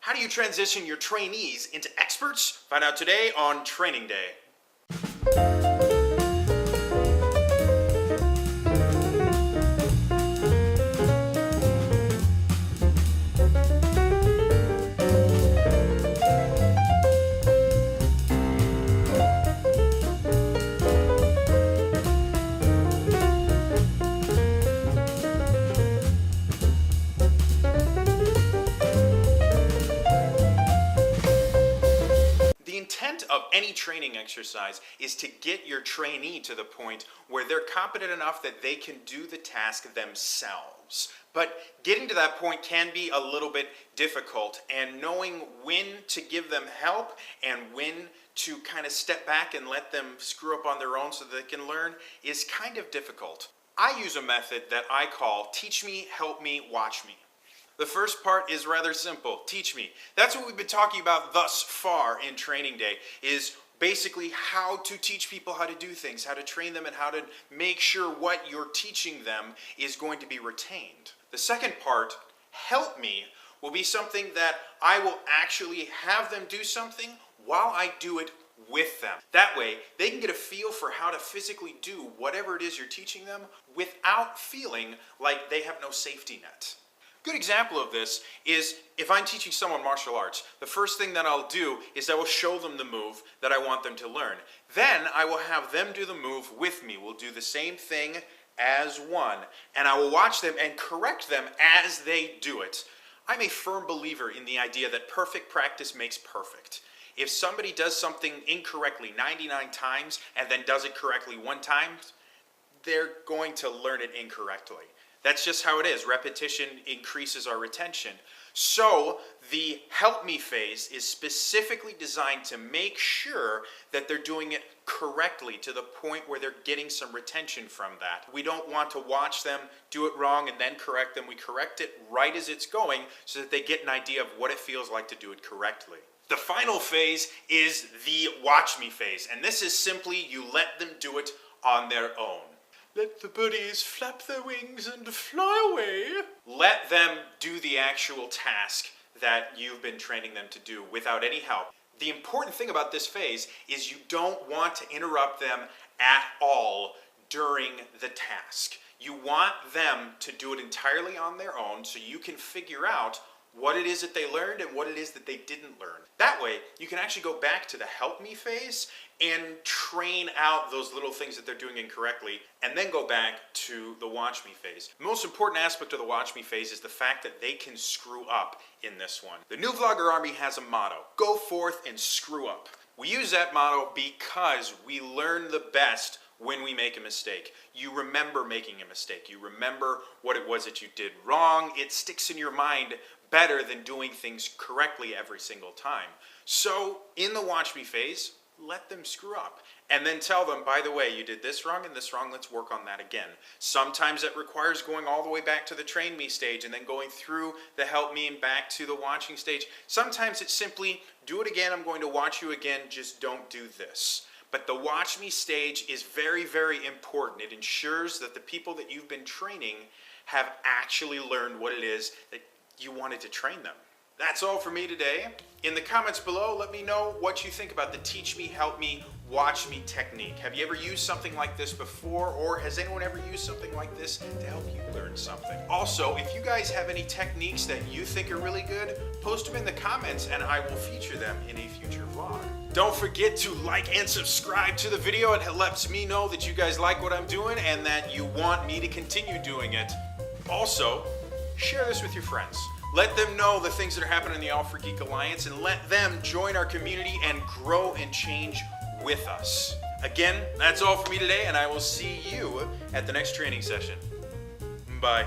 How do you transition your trainees into experts? Find out today on Training Day. The intent of any training exercise is to get your trainee to the point where they're competent enough that they can do the task themselves. But getting to that point can be a little bit difficult, and knowing when to give them help and when to kind of step back and let them screw up on their own so that they can learn is kind of difficult. I use a method that I call teach me, help me, watch me. The first part is rather simple. Teach me. That's what we've been talking about thus far in Training Day, is basically how to teach people how to do things, how to train them, and how to make sure what you're teaching them is going to be retained. The second part, help me, will be something that I will actually have them do something while I do it with them. That way, they can get a feel for how to physically do whatever it is you're teaching them without feeling like they have no safety net. Good example of this is if I'm teaching someone martial arts, the first thing that I'll do is I will show them the move that I want them to learn. Then I will have them do the move with me. We'll do the same thing as one, and I will watch them and correct them as they do it. I'm a firm believer in the idea that perfect practice makes perfect. If somebody does something incorrectly 99 times and then does it correctly one time, they're going to learn it incorrectly. That's just how it is. Repetition increases our retention. So the help me phase is specifically designed to make sure that they're doing it correctly to the point where they're getting some retention from that. We don't want to watch them do it wrong and then correct them. We correct it right as it's going so that they get an idea of what it feels like to do it correctly. The final phase is the watch me phase, and this is simply you let them do it on their own. Let the birdies flap their wings and fly away. Let them do the actual task that you've been training them to do without any help. The important thing about this phase is you don't want to interrupt them at all during the task. You want them to do it entirely on their own so you can figure out what it is that they learned and what it is that they didn't learn. That way, you can actually go back to the help me phase and train out those little things that they're doing incorrectly, and then go back to the watch me phase. The most important aspect of the watch me phase is the fact that they can screw up in this one. The New Vlogger Army has a motto: go forth and screw up. We use that motto because we learn the best when we make a mistake. You remember making a mistake. You remember what it was that you did wrong. It sticks in your mind better than doing things correctly every single time. So in the watch me phase, let them screw up and then tell them, by the way, you did this wrong and this wrong, let's work on that again. Sometimes it requires going all the way back to the train me stage and then going through the help me and back to the watching stage. Sometimes it's simply, do it again, I'm going to watch you again, just don't do this. But the watch me stage is very, very important. It ensures that the people that you've been training have actually learned what it is that you wanted to train them. That's all for me today. In the comments below, let me know what you think about the teach me, help me, watch me technique. Have you ever used something like this before, or has anyone ever used something like this to help you learn something? Also, if you guys have any techniques that you think are really good, post them in the comments and I will feature them in a future vlog. Don't forget to like and subscribe to the video. It lets me know that you guys like what I'm doing and that you want me to continue doing it. Also, share this with your friends. Let them know the things that are happening in the All for Geek Alliance and let them join our community and grow and change with us. Again, that's all for me today, and I will see you at the next training session. Bye.